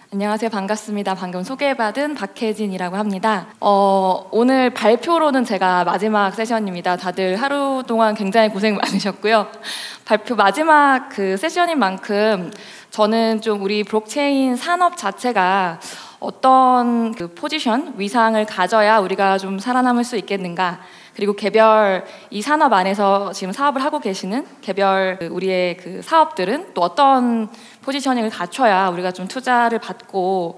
안녕하세요. 반갑습니다. 방금 소개받은 박혜진이라고 합니다. 오늘 발표로는 제가 마지막 세션입니다. 다들 하루 동안 굉장히 고생 많으셨고요. 발표 마지막 그 세션인 만큼 저는 좀 우리 블록체인 산업 자체가 어떤 그 포지션, 위상을 가져야 우리가 좀 살아남을 수 있겠는가, 그리고 개별 이 산업 안에서 지금 사업을 하고 계시는 개별 우리의 그 사업들은 또 어떤 포지셔닝을 갖춰야 우리가 좀 투자를 받고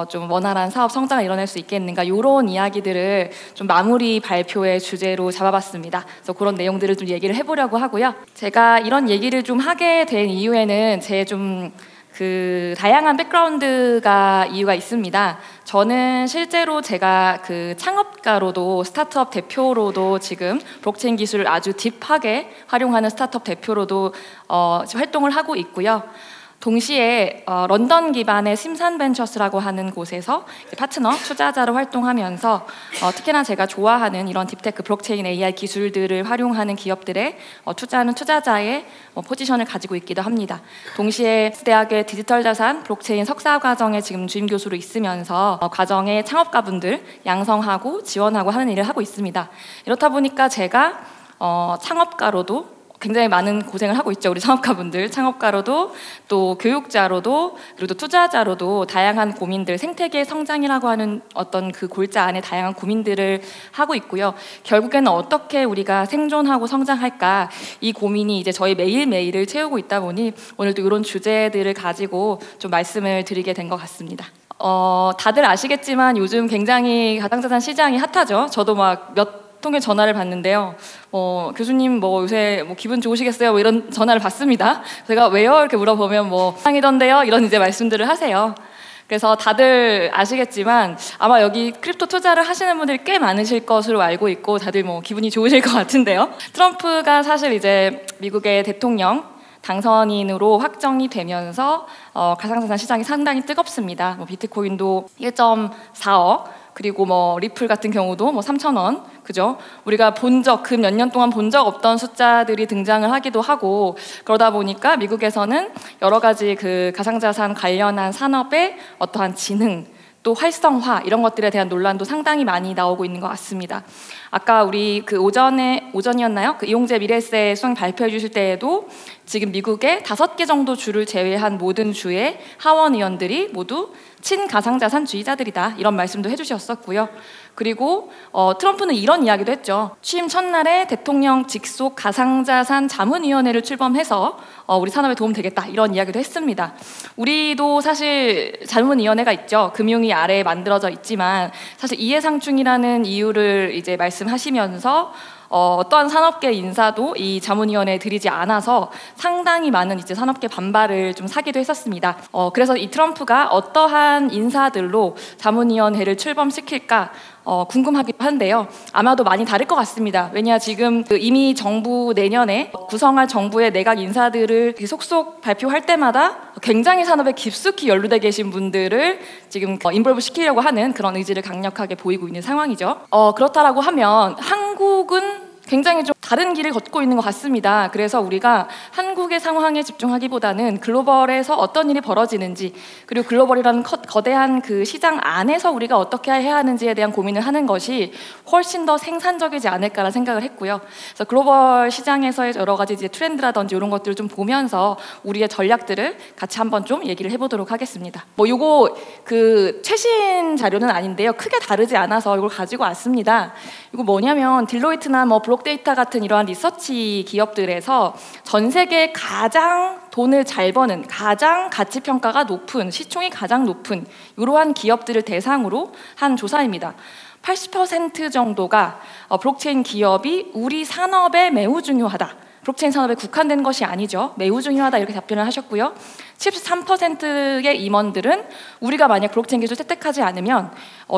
좀 원활한 사업 성장을 이뤄낼 수 있겠는가, 이런 이야기들을 좀 마무리 발표의 주제로 잡아봤습니다. 그래서 그런 내용들을 좀 얘기를 해보려고 하고요. 제가 이런 얘기를 좀 하게 된 이유에는 제 좀 그 다양한 백그라운드가 이유가 있습니다. 저는 실제로 제가 그 창업가로도 스타트업 대표로도 지금 블록체인 기술을 아주 딥하게 활용하는 스타트업 대표로도 활동을 하고 있고요. 동시에 런던 기반의 심산벤처스라고 하는 곳에서 파트너, 투자자로 활동하면서 특히나 제가 좋아하는 이런 딥테크, 블록체인, AI 기술들을 활용하는 기업들에 투자하는 투자자의 포지션을 가지고 있기도 합니다. 동시에 대학의 디지털 자산 블록체인 석사 과정에 지금 주임 교수로 있으면서 과정의 창업가분들 양성하고 지원하고 하는 일을 하고 있습니다. 이렇다 보니까 제가 창업가로도 굉장히 많은 고생을 하고 있죠. 우리 창업가분들, 창업가로도 또 교육자로도 그리고 또 투자자로도 다양한 고민들, 생태계 성장이라고 하는 어떤 그 골자 안에 다양한 고민들을 하고 있고요. 결국에는 어떻게 우리가 생존하고 성장할까, 이 고민이 이제 저희 매일매일을 채우고 있다 보니 오늘도 이런 주제들을 가지고 좀 말씀을 드리게 된 것 같습니다. 다들 아시겠지만 요즘 굉장히 가상자산 시장이 핫하죠. 저도 막 몇 통의 전화를 받는데요. 교수님 요새 기분 좋으시겠어요? 이런 전화를 받습니다. 제가 왜요? 이렇게 물어보면 상이던데요? 이런 이제 말씀들을 하세요. 그래서 다들 아시겠지만 아마 여기 크립토 투자를 하시는 분들이 꽤 많으실 것으로 알고 있고 다들 기분이 좋으실 것 같은데요. 트럼프가 사실 이제 미국의 대통령 당선인으로 확정이 되면서 가상자산 시장이 상당히 뜨겁습니다. 비트코인도 1.4억, 그리고 리플 같은 경우도 3,000원, 그죠? 우리가 그 몇 년 동안 본 적 없던 숫자들이 등장을 하기도 하고, 그러다 보니까 미국에서는 여러 가지 그 가상자산 관련한 산업의 어떠한 진흥, 또 활성화, 이런 것들에 대한 논란도 상당히 많이 나오고 있는 것 같습니다. 아까 우리 그 오전이었나요? 그 이용재 미래세 수상 발표해 주실 때에도 지금 미국의 5개 정도 주를 제외한 모든 주의 하원 의원들이 모두 친가상자산주의자들이다, 이런 말씀도 해주셨었고요. 그리고 트럼프는 이런 이야기도 했죠. 취임 첫날에 대통령 직속 가상자산 자문위원회를 출범해서 우리 산업에 도움 되겠다, 이런 이야기도 했습니다. 우리도 사실 자문위원회가 있죠. 금융위 아래에 만들어져 있지만 사실 이해상충이라는 이유를 이제 말씀하시면서 어떠한 산업계 인사도 이 자문위원회에 들이지 않아서 상당히 많은 이제 산업계 반발을 좀 사기도 했었습니다. 그래서 이 트럼프가 어떠한 인사들로 자문위원회를 출범시킬까 궁금하기도 한데요. 아마도 많이 다를 것 같습니다. 왜냐, 지금 이미 정부 내년에 구성할 정부의 내각 인사들을 속속 발표할 때마다 굉장히 산업에 깊숙이 연루돼 계신 분들을 지금 인볼브 시키려고 하는 그런 의지를 강력하게 보이고 있는 상황이죠. 그렇다라고 하면 한국은 굉장히 좀 다른 길을 걷고 있는 것 같습니다. 그래서 우리가 한국의 상황에 집중하기보다는 글로벌에서 어떤 일이 벌어지는지, 그리고 글로벌이라는 거대한 그 시장 안에서 우리가 어떻게 해야 하는지에 대한 고민을 하는 것이 훨씬 더 생산적이지 않을까라는 생각을 했고요. 그래서 글로벌 시장에서의 여러 가지 이제 트렌드라든지 이런 것들을 좀 보면서 우리의 전략들을 같이 한번 좀 얘기를 해보도록 하겠습니다. 요거 그 최신 자료는 아닌데요. 크게 다르지 않아서 이걸 가지고 왔습니다. 이거 뭐냐면 딜로이트나 블록데이터 같은 이러한 리서치 기업들에서 전 세계 가장 돈을 잘 버는, 가장 가치 평가가 높은, 시총이 가장 높은 이러한 기업들을 대상으로 한 조사입니다. 80% 정도가 블록체인 기업이 우리 산업에 매우 중요하다, 블록체인 산업에 국한된 것이 아니죠, 매우 중요하다, 이렇게 답변을 하셨고요. 73%의 임원들은 우리가 만약 블록체인 기술을 채택하지 않으면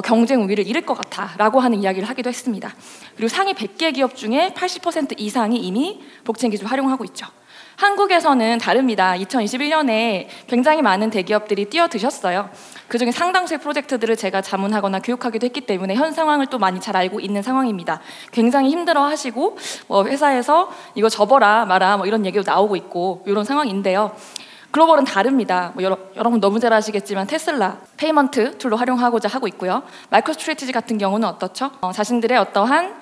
경쟁 우위를 잃을 것 같아 라고 하는 이야기를 하기도 했습니다. 그리고 상위 100개 기업 중에 80% 이상이 이미 블록체인 기술을 활용하고 있죠. 한국에서는 다릅니다. 2021년에 굉장히 많은 대기업들이 뛰어드셨어요. 그중에 상당수의 프로젝트들을 제가 자문하거나 교육하기도 했기 때문에 현 상황을 또 많이 잘 알고 있는 상황입니다. 굉장히 힘들어하시고 회사에서 이거 접어라 마라 이런 얘기도 나오고 있고 이런 상황인데요. 글로벌은 다릅니다. 뭐 여러분 너무 잘 아시겠지만 테슬라 페이먼트 툴로 활용하고자 하고 있고요. 마이크로스트래티지 같은 경우는 어떻죠? 자신들의 어떠한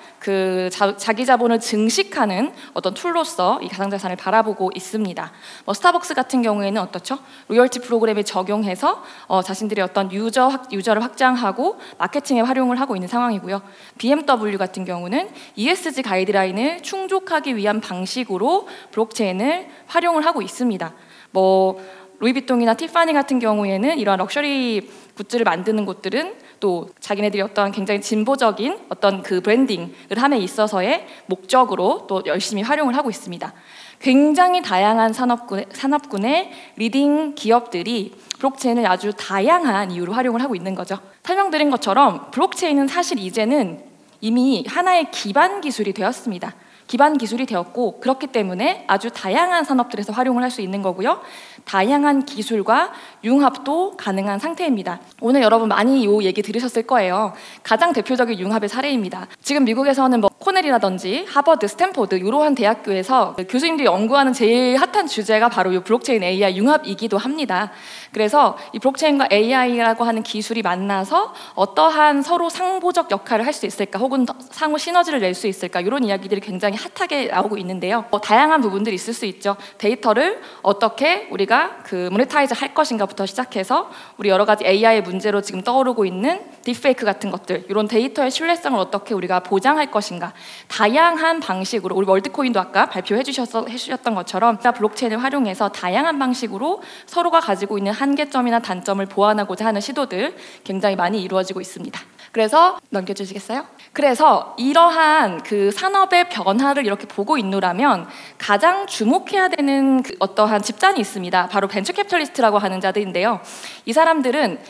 자기 자본을 증식하는 어떤 툴로서 이 가상자산을 바라보고 있습니다. 뭐 스타벅스 같은 경우에는 어떻죠? 로열티 프로그램에 적용해서 자신들의 어떤 유저를 확장하고 마케팅에 활용을 하고 있는 상황이고요. BMW 같은 경우는 ESG 가이드라인을 충족하기 위한 방식으로 블록체인을 활용을 하고 있습니다. 뭐 루이비통이나 티파니 같은 경우에는 이러한 럭셔리 굿즈를 만드는 곳들은 또 자기네들이 어떤 굉장히 진보적인 어떤 그 브랜딩을 함에 있어서의 목적으로 또 열심히 활용을 하고 있습니다. 굉장히 다양한 산업군의 리딩 기업들이 블록체인을 아주 다양한 이유로 활용을 하고 있는 거죠. 설명드린 것처럼 블록체인은 사실 이제는 이미 하나의 기반 기술이 되었습니다. 기반 기술이 되었고 그렇기 때문에 아주 다양한 산업들에서 활용을 할 수 있는 거고요. 다양한 기술과 융합도 가능한 상태입니다. 오늘 여러분 많이 이 얘기 들으셨을 거예요. 가장 대표적인 융합의 사례입니다. 지금 미국에서는 뭐 코넬이라든지 하버드, 스탠포드 이러한 대학교에서 교수님들이 연구하는 제일 핫한 주제가 바로 이 블록체인 AI 융합이기도 합니다. 그래서 이 블록체인과 AI라고 하는 기술이 만나서 어떠한 서로 상보적 역할을 할 수 있을까 혹은 상호 시너지를 낼 수 있을까 이런 이야기들이 굉장히 핫하게 나오고 있는데요. 다양한 부분들이 있을 수 있죠. 데이터를 어떻게 우리가 모네타이즈 할 것인가부터 시작해서 우리 여러 가지 AI의 문제로 지금 떠오르고 있는 딥페이크 같은 것들 이런 데이터의 신뢰성을 어떻게 우리가 보장할 것인가 다양한 방식으로 우리 월드코인도 아까 발표해 주셨던 것처럼 블록체인을 활용해서 다양한 방식으로 서로가 가지고 있는 한계점이나 단점을 보완하고자 하는 시도들 굉장히 많이 이루어지고 있습니다. 그래서 넘겨주시겠어요? 그래서 이러한 그 산업의 변화를 이렇게 보고 있노라면 가장 주목해야 되는 어떠한 집단이 있습니다. 바로 벤처 캐피털리스트라고 하는 자들인데요. 이 사람들은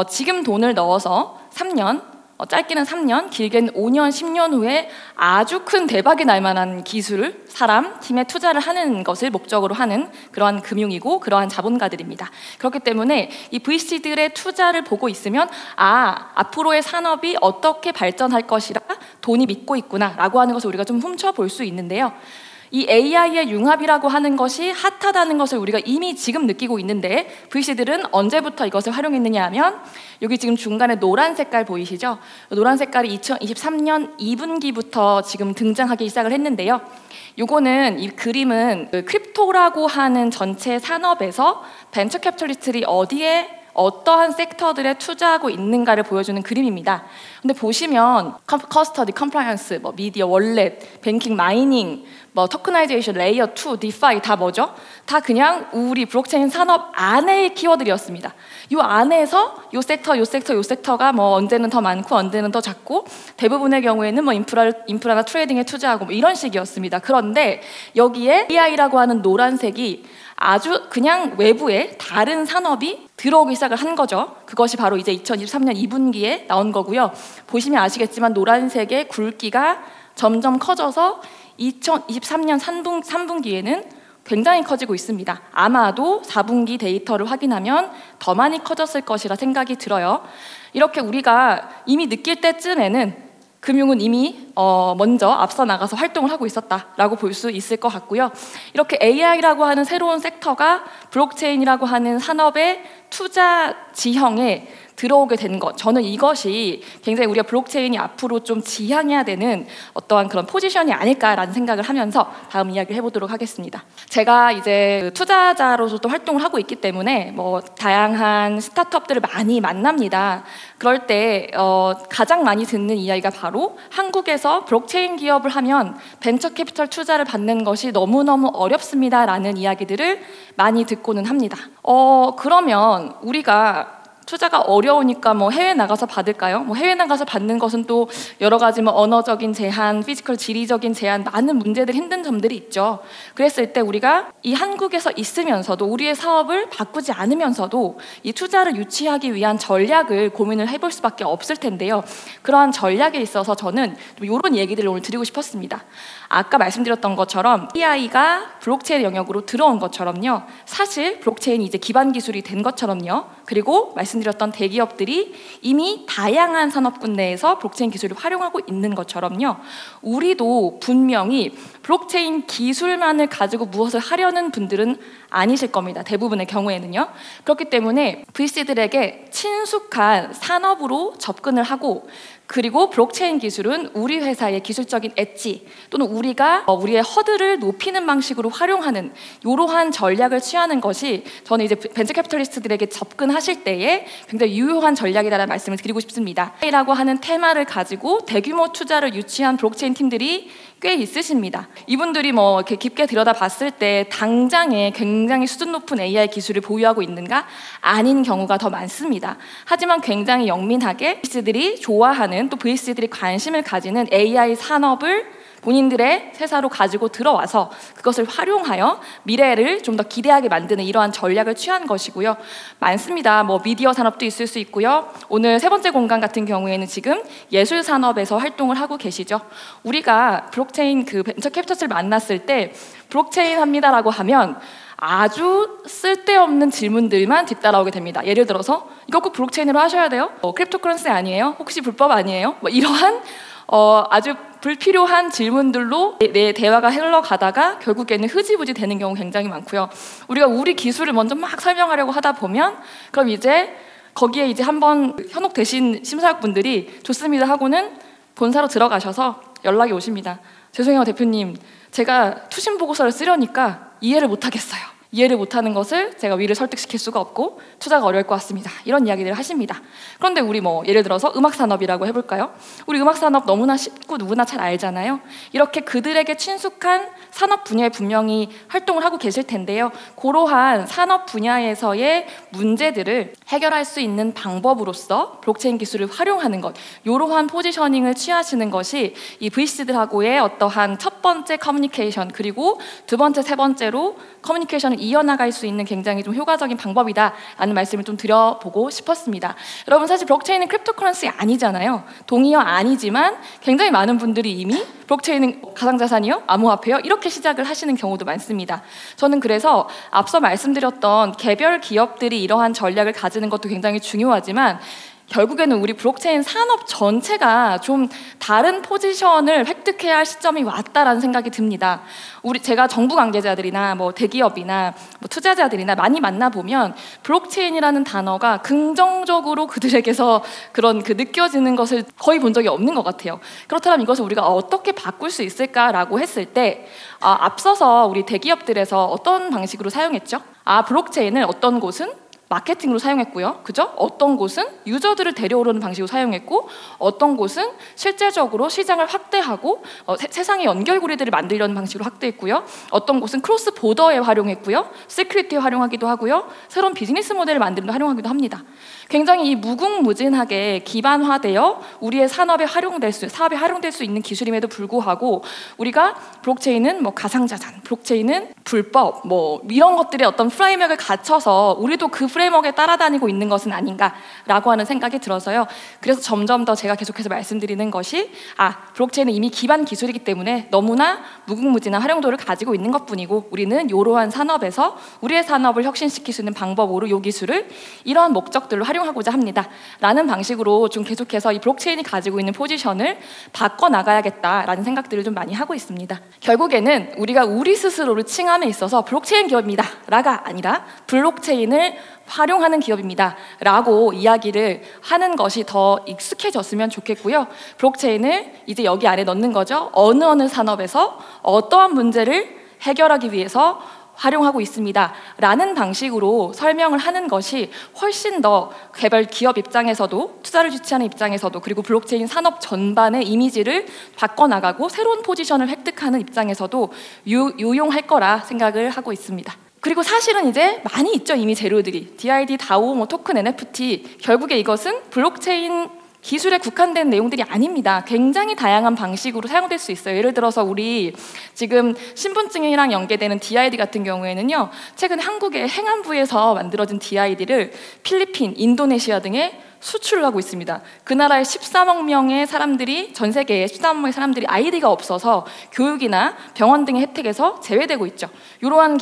지금 돈을 넣어서 3년 짧게는 3년, 길게는 5년, 10년 후에 아주 큰 대박이 날 만한 기술을 사람, 팀에 투자를 하는 것을 목적으로 하는 그러한 금융이고 그러한 자본가들입니다. 그렇기 때문에 이 VC들의 투자를 보고 있으면 앞으로의 산업이 어떻게 발전할 것이라 돈이 믿고 있구나 라고 하는 것을 우리가 좀 훔쳐볼 수 있는데요. 이 AI의 융합이라고 하는 것이 핫하다는 것을 우리가 이미 지금 느끼고 있는데 VC들은 언제부터 이것을 활용했느냐 하면 여기 지금 중간에 노란 색깔 보이시죠? 노란 색깔이 2023년 2분기부터 지금 등장하기 시작을 했는데요. 요거는 이 그림은 크립토라고 하는 전체 산업에서 벤처 캐피털리스트들이 어떠한 섹터들에 투자하고 있는가를 보여주는 그림입니다. 근데 보시면 커스터디, 컴플라이언스, 미디어, 월렛, 뱅킹, 마이닝, 토크나이제이션, 레이어 2, 디파이 다 뭐죠? 다 그냥 우리 블록체인 산업 안의 키워드였습니다. 이 안에서 요 섹터가 언제는 더 많고 언제는 더 작고 대부분의 경우에는 인프라나 트레이딩에 투자하고 이런 식이었습니다. 그런데 여기에 AI라고 하는 노란색이 아주 그냥 외부에 다른 산업이 들어오기 시작을 한 거죠. 그것이 바로 이제 2023년 2분기에 나온 거고요. 보시면 아시겠지만 노란색의 굵기가 점점 커져서 2023년 3분기에는 굉장히 커지고 있습니다. 아마도 4분기 데이터를 확인하면 더 많이 커졌을 것이라 생각이 들어요. 이렇게 우리가 이미 느낄 때쯤에는 금융은 이미 먼저 앞서 나가서 활동을 하고 있었다라고 볼 수 있을 것 같고요. 이렇게 AI라고 하는 새로운 섹터가 블록체인이라고 하는 산업의 투자 지형에 들어오게 된 것, 저는 이것이 굉장히 우리가 블록체인이 앞으로 좀 지향해야 되는 어떠한 그런 포지션이 아닐까라는 생각을 하면서 다음 이야기를 해보도록 하겠습니다. 제가 이제 투자자로서도 활동을 하고 있기 때문에 다양한 스타트업들을 많이 만납니다. 그럴 때 가장 많이 듣는 이야기가 바로 한국에서 블록체인 기업을 하면 벤처 캐피털 투자를 받는 것이 너무너무 어렵습니다라는 이야기들을 많이 듣고는 합니다. 그러면 우리가 투자가 어려우니까 해외 나가서 받을까요? 해외 나가서 받는 것은 또 여러 가지 언어적인 제한, 피지컬 지리적인 제한, 많은 문제들, 힘든 점들이 있죠. 그랬을 때 우리가 이 한국에서 있으면서도 우리의 사업을 바꾸지 않으면서도 이 투자를 유치하기 위한 전략을 고민을 해볼 수밖에 없을 텐데요. 그러한 전략에 있어서 저는 이런 얘기들을 오늘 드리고 싶었습니다. 아까 말씀드렸던 것처럼 AI가 블록체인 영역으로 들어온 것처럼요. 사실 블록체인이 이제 기반 기술이 된 것처럼요. 그리고 말씀드린 말씀드렸던 대기업들이 이미 다양한 산업군 내에서 블록체인 기술을 활용하고 있는 것처럼요, 우리도 분명히 블록체인 기술만을 가지고 무엇을 하려는 분들은 아니실 겁니다. 대부분의 경우에는요. 그렇기 때문에 VC들에게 친숙한 산업으로 접근을 하고, 그리고 블록체인 기술은 우리 회사의 기술적인 엣지 또는 우리가 우리의 허들을 높이는 방식으로 활용하는 이러한 전략을 취하는 것이 저는 이제 벤처 캐피털리스트들에게 접근하실 때에 굉장히 유효한 전략이라는 말씀을 드리고 싶습니다. 라고 하는 테마를 가지고 대규모 투자를 유치한 블록체인 팀들이 꽤 있으십니다. 이분들이 뭐 이렇게 깊게 들여다봤을 때 당장에 굉장히 수준 높은 AI 기술을 보유하고 있는가? 아닌 경우가 더 많습니다. 하지만 굉장히 영민하게 VC들이 좋아하는, 또 VC들이 관심을 가지는 AI 산업을 본인들의 회사로 가지고 들어와서 그것을 활용하여 미래를 좀 더 기대하게 만드는 이러한 전략을 취한 것이고요. 많습니다. 뭐 미디어 산업도 있을 수 있고요. 오늘 세 번째 공간 같은 경우에는 지금 예술 산업에서 활동을 하고 계시죠. 우리가 블록체인 그 벤처 캐피털을 만났을 때 블록체인 합니다라고 하면 아주 쓸데없는 질문들만 뒤따라오게 됩니다. 예를 들어서 이거 꼭 블록체인으로 하셔야 돼요? 크립토커런시 아니에요? 혹시 불법 아니에요? 뭐 이러한 아주 불필요한 질문들로 내 대화가 흘러가다가 결국에는 흐지부지 되는 경우 굉장히 많고요. 우리가 우리 기술을 먼저 막 설명하려고 하다 보면 그럼 이제 거기에 이제 한번 현혹되신 심사역분들이 좋습니다 하고는 본사로 들어가셔서 연락이 오십니다. 죄송해요 대표님, 제가 투심 보고서를 쓰려니까 이해를 못하겠어요. 이해를 못하는 것을 제가 위를 설득시킬 수가 없고 투자가 어려울 것 같습니다. 이런 이야기들을 하십니다. 그런데 우리 뭐 예를 들어서 음악산업이라고 해볼까요? 우리 음악산업 너무나 쉽고 누구나 잘 알잖아요. 이렇게 그들에게 친숙한 산업 분야에 분명히 활동을 하고 계실 텐데요. 그러한 산업 분야에서의 문제들을 해결할 수 있는 방법으로서 블록체인 기술을 활용하는 것, 이러한 포지셔닝을 취하시는 것이 이 VC들하고의 어떠한 첫 번째 커뮤니케이션, 그리고 두 번째, 세 번째로 커뮤니케이션을 이어나갈 수 있는 굉장히 좀 효과적인 방법이다라는 말씀을 좀 드려보고 싶었습니다. 여러분, 사실 블록체인은 크립토커런시 아니잖아요. 동의어 아니지만 굉장히 많은 분들이 이미 블록체인은 가상자산이요? 암호화폐요? 이렇게 시작을 하시는 경우도 많습니다. 저는 그래서 앞서 말씀드렸던 개별 기업들이 이러한 전략을 가지는 것도 굉장히 중요하지만 결국에는 우리 블록체인 산업 전체가 좀 다른 포지션을 획득해야 할 시점이 왔다라는 생각이 듭니다. 제가 정부 관계자들이나 뭐 대기업이나 뭐 투자자들이나 많이 만나보면 블록체인이라는 단어가 긍정적으로 그들에게서 그런 느껴지는 것을 거의 본 적이 없는 것 같아요. 그렇다면 이것을 우리가 어떻게 바꿀 수 있을까라고 했을 때 앞서서 우리 대기업들에서 어떤 방식으로 사용했죠? 블록체인을 어떤 곳은 마케팅으로 사용했고요. 그죠? 어떤 곳은 유저들을 데려오는 방식으로 사용했고, 어떤 곳은 실제적으로 시장을 확대하고 세상의 연결고리들을 만들려는 방식으로 확대했고요. 어떤 곳은 크로스 보더에 활용했고요. 시큐리티에 활용하기도 하고요. 새로운 비즈니스 모델을 만드는 데 활용하기도 합니다. 굉장히 이 무궁무진하게 기반화되어 우리의 사업에 활용될 수 있는 기술임에도 불구하고 우리가 블록체인은 뭐 가상자산, 블록체인은 불법, 뭐 이런 것들의 어떤 프레임워크를 갖춰서 우리도 그 프레임워크에 따라다니고 있는 것은 아닌가라고 하는 생각이 들어서요. 그래서 점점 더 제가 계속해서 말씀드리는 것이 블록체인은 이미 기반 기술이기 때문에 너무나 무궁무진한 활용도를 가지고 있는 것뿐이고 우리는 이러한 산업에서 우리의 산업을 혁신시킬 수 있는 방법으로 이 기술을 이러한 목적들로 활용하고자 합니다. 라는 방식으로 좀 계속해서 이 블록체인이 가지고 있는 포지션을 바꿔나가야겠다라는 생각들을 좀 많이 하고 있습니다. 결국에는 우리가 우리 스스로를 칭함에 있어서 블록체인 기업입니다 라가 아니라 블록체인을 활용하는 기업입니다 라고 이야기를 하는 것이 더 익숙해졌으면 좋겠고요. 블록체인을 이제 여기 안에 넣는 거죠. 어느 산업에서 어떠한 문제를 해결하기 위해서 활용하고 있습니다 라는 방식으로 설명을 하는 것이 훨씬 더 개별 기업 입장에서도 투자를 유치하는 입장에서도 그리고 블록체인 산업 전반의 이미지를 바꿔나가고 새로운 포지션을 획득하는 입장에서도 유용할 거라 생각을 하고 있습니다. 그리고 사실은 이제 많이 있죠. 이미 재료들이 DID, DAO, 뭐 토큰, NFT 결국에 이것은 블록체인 기술에 국한된 내용들이 아닙니다. 굉장히 다양한 방식으로 사용될 수 있어요. 예를 들어서 우리 지금 신분증이랑 연계되는 DID 같은 경우에는요. 최근 한국의 행안부에서 만들어진 DID를 필리핀, 인도네시아 등에 수출을 하고 있습니다. 그 나라의 13억 명의 사람들이, 전 세계에 13억 명의 사람들이 아이디가 없어서 교육이나 병원 등의 혜택에서 제외되고 있죠. 이러한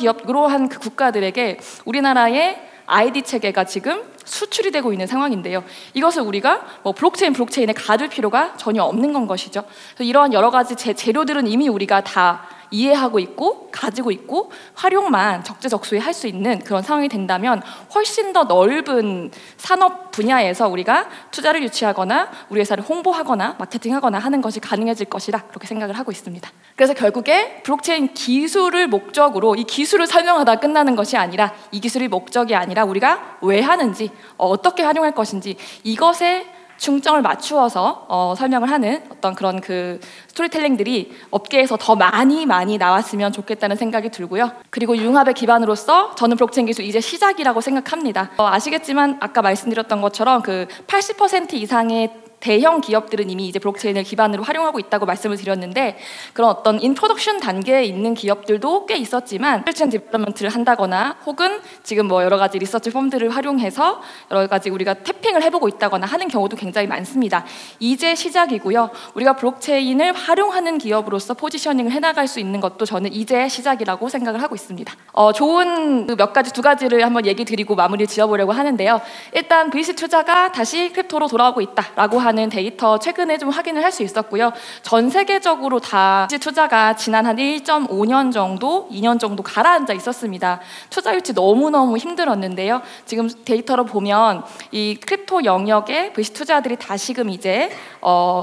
그 국가들에게 우리나라의 ID 체계가 지금 수출이 되고 있는 상황인데요. 이것을 우리가 뭐 블록체인에 가둘 필요가 전혀 없는 건 것이죠. 그래서 이러한 여러 가지 재료들은 이미 우리가 다 이해하고 있고 가지고 있고 활용만 적재적소에 할 수 있는 그런 상황이 된다면 훨씬 더 넓은 산업 분야에서 우리가 투자를 유치하거나 우리 회사를 홍보하거나 마케팅하거나 하는 것이 가능해질 것이다, 그렇게 생각을 하고 있습니다. 그래서 결국에 블록체인 기술을 목적으로 이 기술을 설명하다 끝나는 것이 아니라, 이 기술이 목적이 아니라 우리가 왜 하는지, 어떻게 활용할 것인지, 이것에 중점을 맞추어서 설명을 하는 어떤 그런 그 스토리텔링들이 업계에서 더 많이 나왔으면 좋겠다는 생각이 들고요. 그리고 융합의 기반으로서 저는 블록체인 기술 이제 시작이라고 생각합니다. 아시겠지만 아까 말씀드렸던 것처럼 그 80% 이상의 대형 기업들은 이미 이제 블록체인을 기반으로 활용하고 있다고 말씀을 드렸는데, 그런 어떤 인프로덕션 단계에 있는 기업들도 꽤 있었지만 실전 디벨롭먼트를 한다거나 혹은 지금 뭐 여러 가지 리서치 펌들을 활용해서 여러 가지 우리가 태핑을 해보고 있다거나 하는 경우도 굉장히 많습니다. 이제 시작이고요. 우리가 블록체인을 활용하는 기업으로서 포지셔닝을 해나갈 수 있는 것도 저는 이제 시작이라고 생각을 하고 있습니다. 좋은 몇 가지, 두 가지를 한번 얘기 드리고 마무리 지어보려고 하는데요. 일단 VC 투자가 다시 크립토로 돌아오고 있다라고 하는 데이터 최근에 좀 확인을 할 수 있었고요. 전 세계적으로 다 투자가 지난 한 1.5년 정도, 2년 정도 가라앉아 있었습니다. 투자 유치 너무너무 힘들었는데요. 지금 데이터로 보면 이 크립토 영역의 VC 투자들이 다시금 이제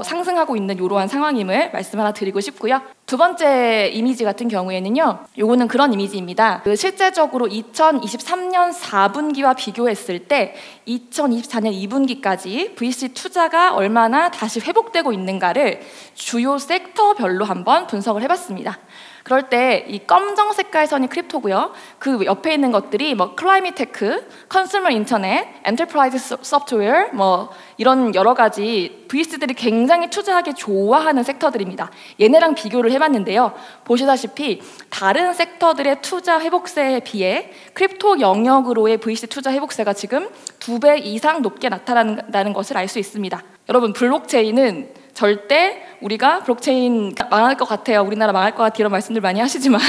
상승하고 있는 이러한 상황임을 말씀 하나 드리고 싶고요. 두 번째 이미지 같은 경우에는요, 요거는 그런 이미지입니다. 실제적으로 2023년 4분기와 비교했을 때 2024년 2분기까지 VC 투자가 얼마나 다시 회복되고 있는가를 주요 섹터별로 한번 분석을 해봤습니다. 그럴 때 이 검정 색깔 선이 크립토고요. 그 옆에 있는 것들이 뭐 클라이밋 테크, 컨슈머 인터넷, 엔터프라이즈 소프트웨어, 뭐 이런 여러 가지 VC들이 굉장히 투자하기 좋아하는 섹터들입니다. 얘네랑 비교를 해봤는데요. 보시다시피 다른 섹터들의 투자 회복세에 비해 크립토 영역으로의 VC 투자 회복세가 지금 2배 이상 높게 나타난다는 것을 알 수 있습니다. 여러분, 블록체인은 절대 우리가 블록체인 망할 것 같아요, 우리나라 망할 것 같아요, 이런 말씀들 많이 하시지만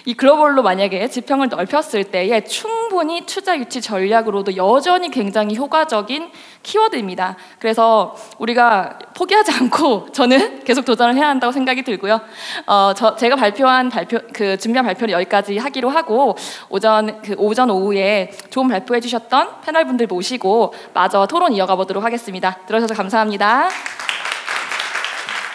이 글로벌로 만약에 지평을 넓혔을 때에 충분히 투자 유치 전략으로도 여전히 굉장히 효과적인 키워드입니다. 그래서 우리가 포기하지 않고 저는 계속 도전을 해야 한다고 생각이 들고요. 제가 준비한 발표는 여기까지 하기로 하고, 오전 오후에 좋은 발표해 주셨던 패널분들 모시고 마저 토론 이어가 보도록 하겠습니다. 들어주셔서 감사합니다.